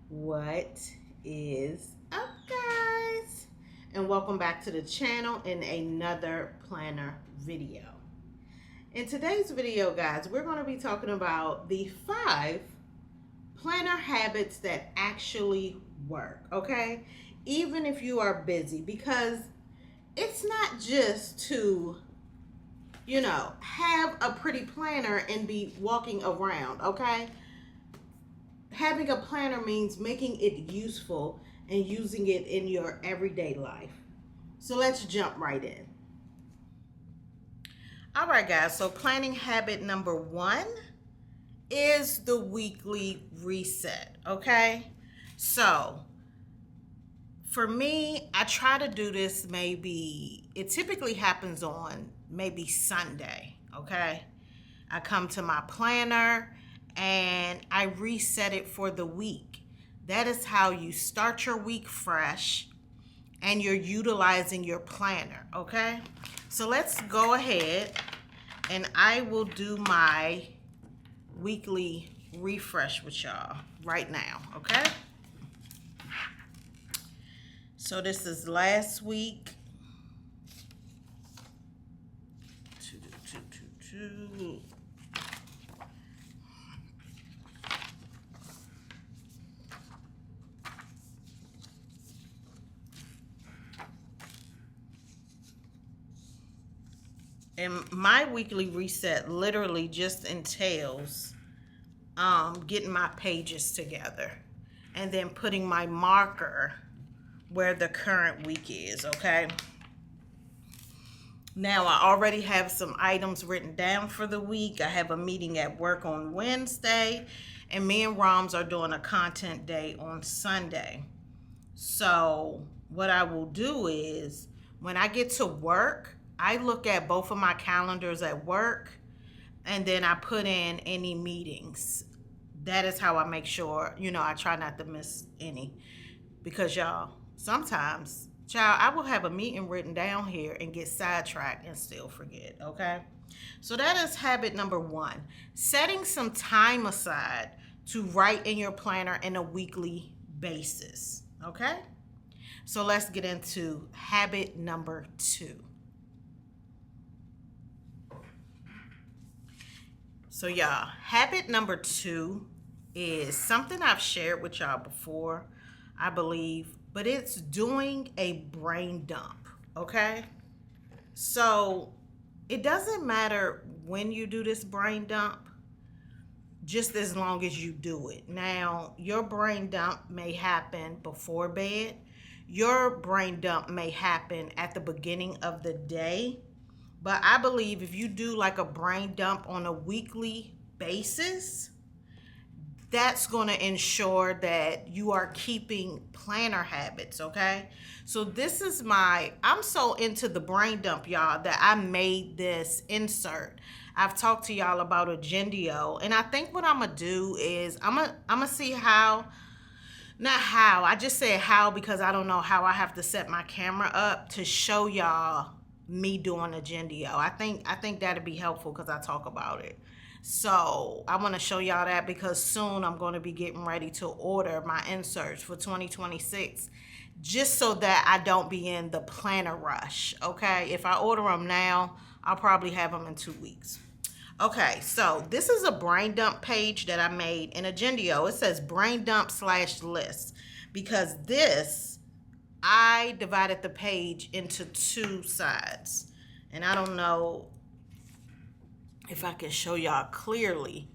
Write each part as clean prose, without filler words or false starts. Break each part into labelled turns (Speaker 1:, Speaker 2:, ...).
Speaker 1: What is up, guys? And welcome back to the channel in another planner video. In today's video, guys, we're going to be talking about the 5 planner habits that actually work, okay? Even if you are busy, because it's not just to have a pretty planner and be walking around, okay? Having a planner means making it useful and using it in your everyday life. So let's jump right in. All right, guys, so planning habit number 1 is the weekly reset, okay? So for me, I try to do this it typically happens on maybe Sunday, okay? I come to my planner and I reset it for the week. That is how you start your week fresh and you're utilizing your planner, okay? So let's go ahead and I will do my weekly refresh with y'all right now, okay? So this is last week. And my weekly reset literally just entails getting my pages together and then putting my marker where the current week is, okay? Now, I already have some items written down for the week. I have a meeting at work on Wednesday, and me and Roms are doing a content day on Sunday. So what I will do is when I get to work, I look at both of my calendars at work, and then I put in any meetings. That is how I make sure, I try not to miss any. Because y'all, sometimes, I will have a meeting written down here and get sidetracked and still forget, okay? So that is habit number 1. Setting some time aside to write in your planner in a weekly basis, okay? So let's get into habit number 2. So y'all, habit number 2 is something I've shared with y'all before, I believe, but it's doing a brain dump, okay? So it doesn't matter when you do this brain dump, just as long as you do it. Now, your brain dump may happen before bed. Your brain dump may happen at the beginning of the day. But I believe if you do like a brain dump on a weekly basis, that's going to ensure that you are keeping planner habits, okay? So this is I'm so into the brain dump, y'all, that I made this insert. I've talked to y'all about Agendio, and I think what I'm going to do is I'm going to see I just said how because I don't know how I have to set my camera up to show y'all me doing Agendio. I think that'd be helpful because I talk about it. So I want to show y'all that because soon I'm going to be getting ready to order my inserts for 2026 just so that I don't be in the planner rush, okay? If I order them now, I'll probably have them in 2 weeks. Okay, so this is a brain dump page that I made in Agendio. It says brain dump /list because I divided the page into 2 sides. And I don't know if I can show y'all clearly,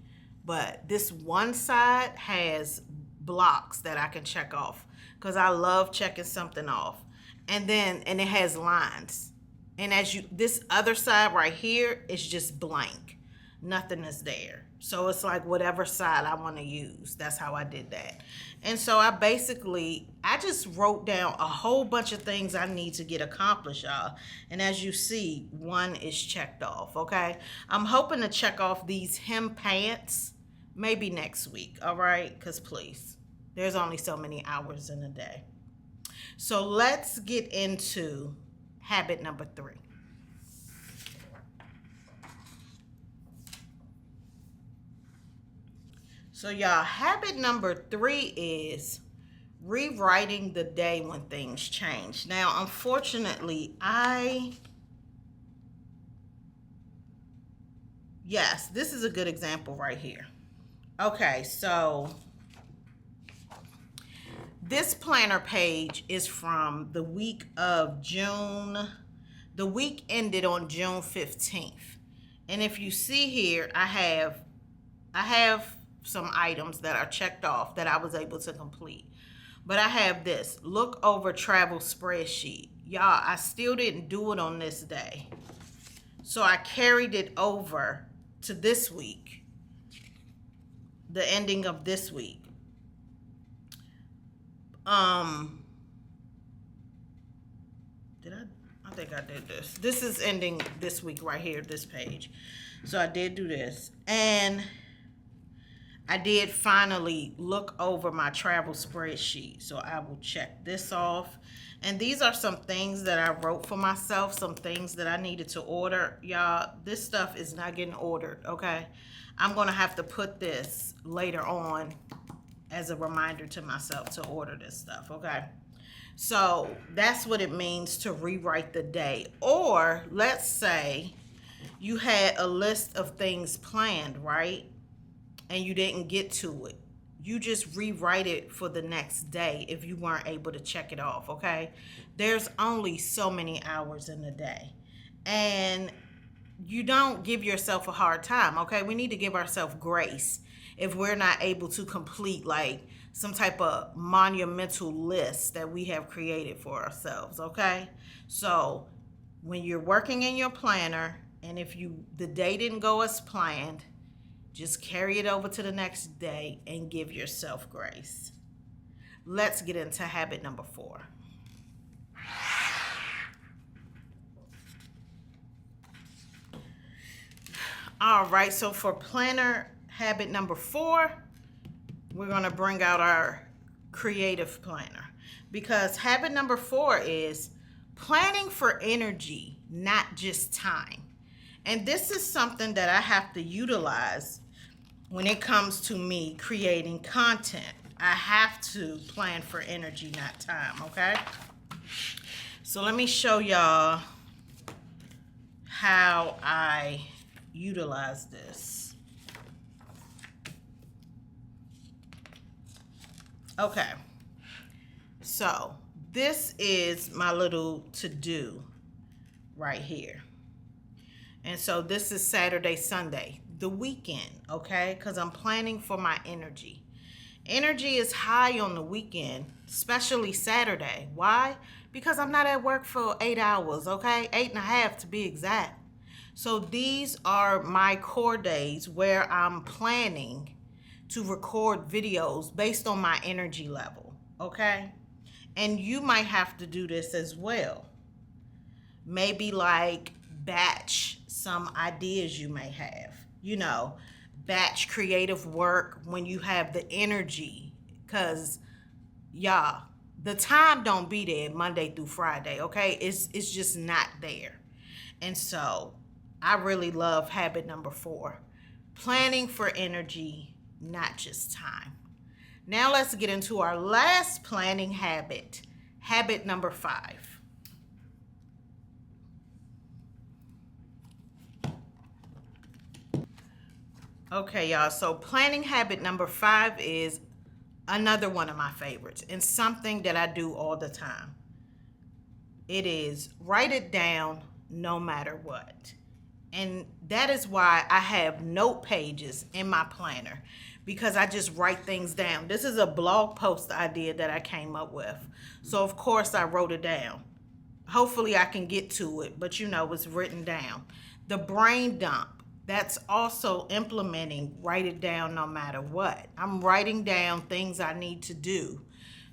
Speaker 1: but this one side has blocks that I can check off because I love checking something off. And it has lines. And this other side right here is just blank. Nothing is there. So it's like whatever side I want to use. That's how I did that. And so I just wrote down a whole bunch of things I need to get accomplished, y'all. And as you see, 1 is checked off, okay? I'm hoping to check off these hem pants maybe next week, all right? Because please, there's only so many hours in a day. So let's get into habit number 3. So y'all, habit number 3 is rewriting the day when things change. Now, unfortunately, yes, this is a good example right here. Okay, so this planner page is from the week of June. The week ended on June 15th. And if you see here, I have some items that are checked off that I was able to complete. But I have this look over travel spreadsheet. Y'all, I still didn't do it on this day. So I carried it over to this week, the ending of this week. I think I did this. This is ending this week right here, this page. So I did do this. And I did finally look over my travel spreadsheet. So I will check this off. And these are some things that I wrote for myself, some things that I needed to order. Y'all, this stuff is not getting ordered, okay? I'm going to have to put this later on as a reminder to myself to order this stuff, okay? So that's what it means to rewrite the day. Or let's say you had a list of things planned, right? And you didn't get to it. You just rewrite it for the next day if you weren't able to check it off, okay? There's only so many hours in the day. And you don't give yourself a hard time, okay? We need to give ourselves grace if we're not able to complete like some type of monumental list that we have created for ourselves, okay? So when you're working in your planner and if the day didn't go as planned, just carry it over to the next day and give yourself grace. Let's get into habit number 4. All right, so for planner habit number 4, we're going to bring out our creative planner, because habit number 4 is planning for energy, not just time. And this is something that I have to utilize when it comes to me creating content. I have to plan for energy, not time, okay? So let me show y'all how I utilize this. Okay, so this is my little to-do right here. And so this is Saturday, Sunday, the weekend, okay? Because I'm planning for my energy. Energy is high on the weekend, especially Saturday. Why? Because I'm not at work for 8 hours, okay? 8.5 to be exact. So these are my core days where I'm planning to record videos based on my energy level, okay? And you might have to do this as well. Maybe like batch some ideas you may have, you know, batch creative work when you have the energy, because y'all, the time don't be there Monday through Friday, okay? It's just not there. And so I really love habit number 4, planning for energy, not just time. Now let's get into our last planning habit, habit number 5. Okay, y'all, so planning habit number 5 is another one of my favorites and something that I do all the time. It is write it down no matter what. And that is why I have note pages in my planner, because I just write things down. This is a blog post idea that I came up with. So of course I wrote it down. Hopefully I can get to it, but you know, it's written down. The brain dump, that's also implementing write it down no matter what. I'm writing down things I need to do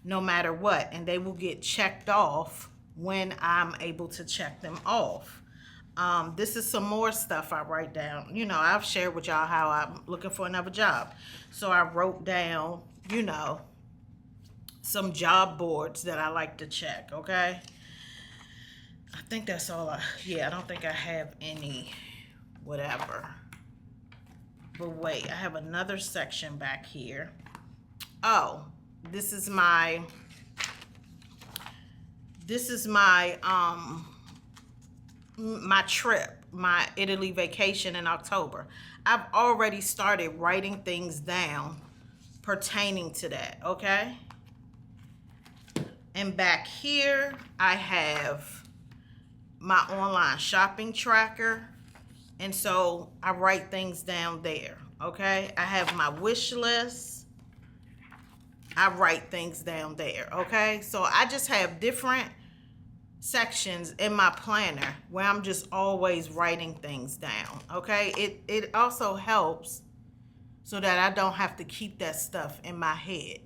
Speaker 1: no matter what, and they will get checked off when I'm able to check them off. This is some more stuff I write down. You know, I've shared with y'all how I'm looking for another job. So I wrote down, you know, some job boards that I like to check, okay? I think that's all I don't think I have any whatever. But wait, I have another section back here. Oh, this is my this is my my trip, my Italy vacation in October. I've already started writing things down pertaining to that, okay? And back here, I have my online shopping tracker. And so I write things down there, okay? I have my wish list. I write things down there, okay? So I just have different sections in my planner where I'm just always writing things down, okay? It also helps so that I don't have to keep that stuff in my head.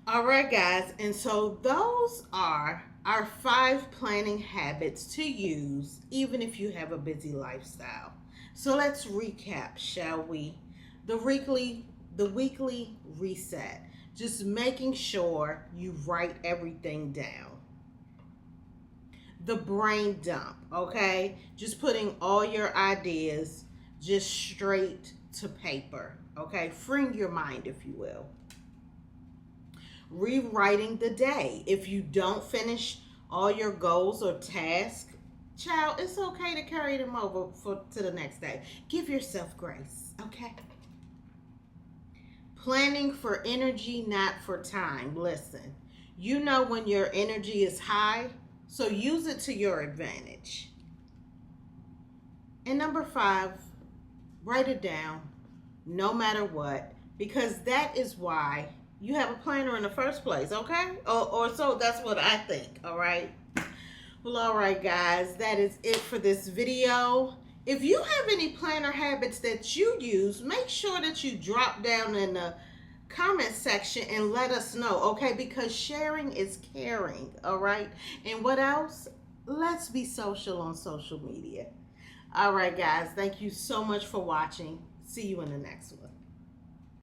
Speaker 1: All right, guys, and so those are our 5 planning habits to use even if you have a busy lifestyle. So let's recap, shall we? The weekly reset. Just making sure you write everything down. The brain dump, okay? Just putting all your ideas just straight to paper, okay? Freeing your mind, if you will. Rewriting the day. If you don't finish all your goals or tasks, child, it's okay to carry them over to the next day. Give yourself grace, okay? Planning for energy, not for time. Listen, you know when your energy is high, so use it to your advantage. And number 5, write it down no matter what, because that is why you have a planner in the first place, okay? Or so that's what I think, all right? Well, all right, guys, that is it for this video. If you have any planner habits that you use, make sure that you drop down in the comment section and let us know, okay? Because sharing is caring, all right? And what else? Let's be social on social media. All right, guys, thank you so much for watching. See you in the next one.